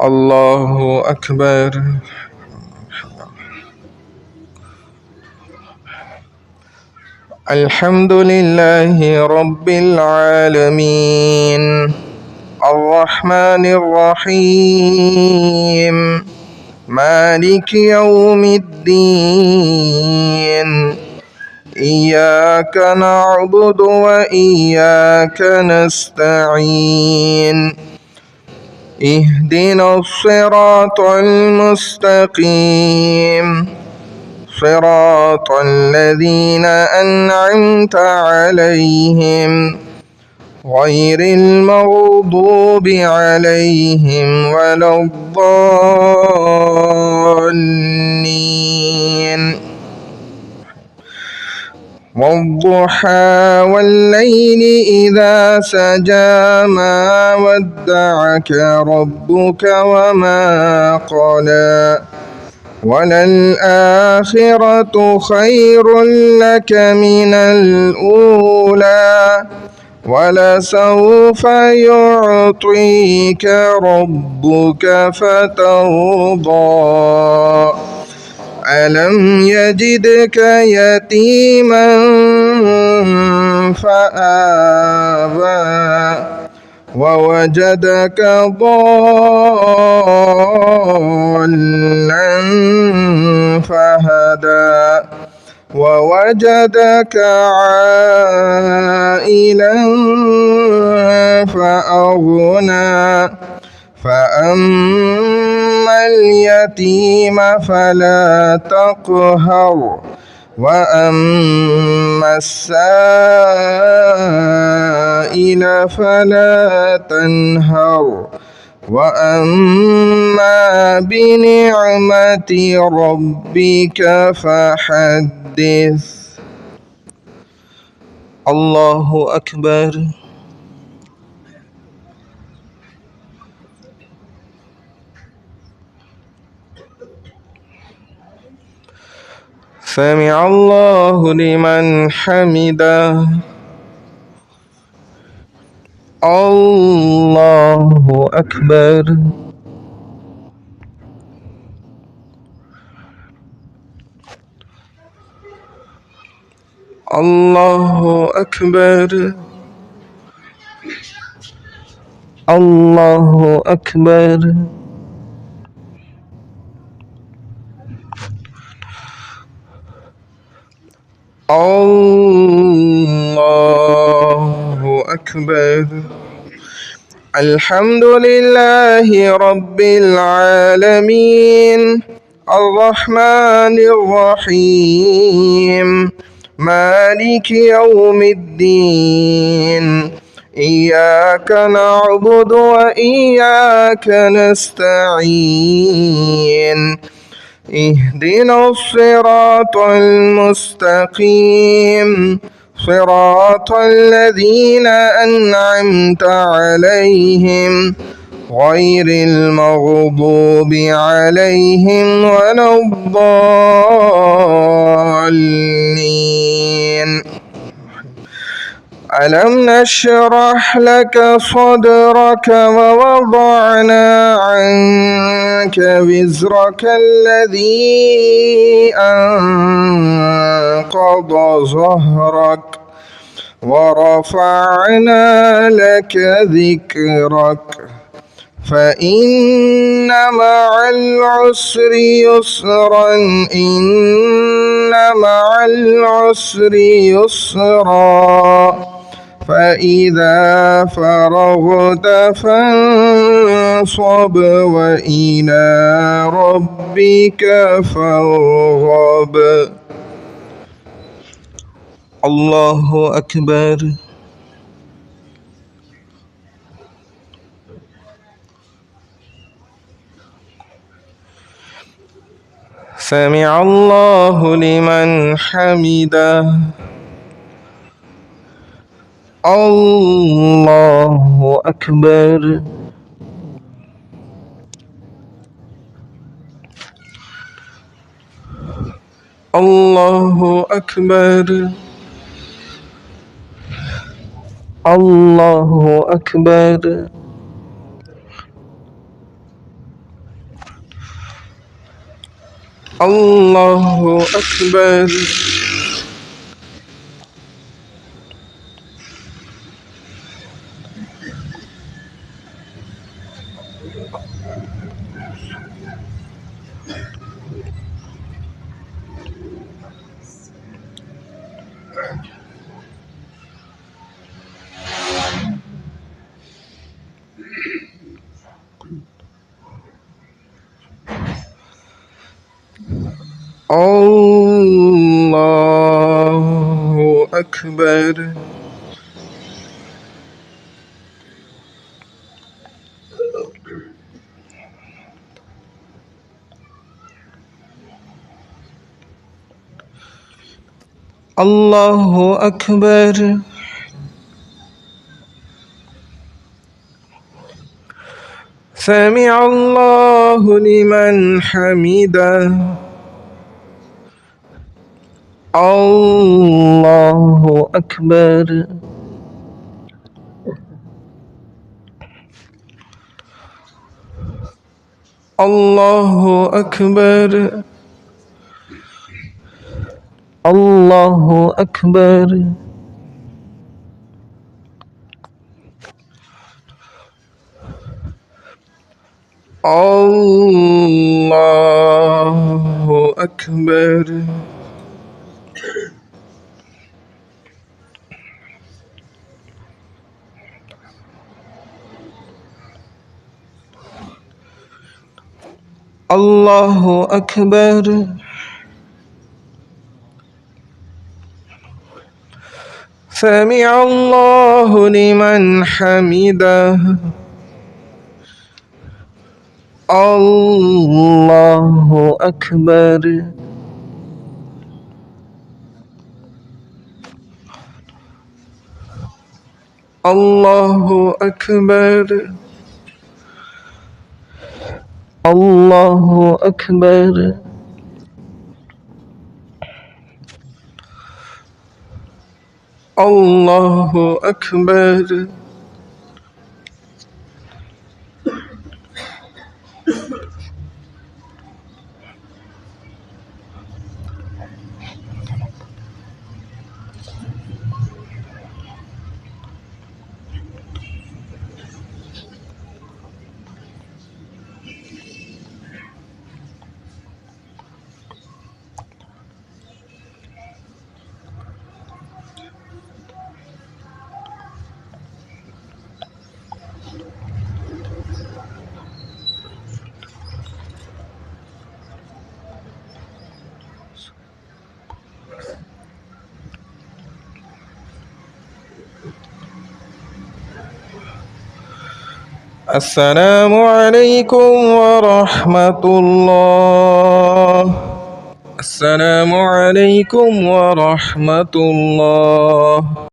الله أكبر. الحمد لله رب العالمين الرحمن الرحيم مالك يوم الدين إياك نعبد وإياك نستعين اهدنا الصراط المستقيم صراط الذين أنعمت عليهم غير المغضوب عليهم ولا الضالين. والضحى والليل إذا سجى ما ودعك ربك وما قلى وللآخرة خير لك من الأولى ولسوف يعطيك ربك فترضى ألم يجدك يتيما فآوى ووجدك ضالا فهدى ووجدك عائلا فأغنى فأما اليتيم فلا تقهر وأما السائل فلا تنهر وأما بنعمة ربك فحدث. الله أكبر. سمع الله لمن حمده. الله أكبر. الله أكبر. الله أكبر. الله أكبر. الحمد لله رب العالمين الرحمن الرحيم مالك يوم الدين إياك نعبد وإياك نستعين اهدنا الصراط المستقيم صراط الذين أنعمت عليهم غير المغضوب عليهم ولا الضالين. ألم نشرح لك صدرك ووضعنا عنك وزرك الذي أنقض ظهرك ورفعنا لك ذكرك فإن مع العسر يسرا إن مع العسر يسرا فإذا فرغت فانصب وإلى ربك فارغب. الله أكبر. سمع الله لمن حمده. الله أكبر. الله أكبر. الله أكبر. الله أكبر. الله أكبر. الله أكبر. سمع الله لمن حمده. الله أكبر. الله أكبر. الله أكبر. الله أكبر. الله أكبر. سمع الله لمن حمده. الله أكبر. الله أكبر. الله أكبر. الله أكبر. السلام عليكم ورحمة الله. السلام عليكم ورحمة الله.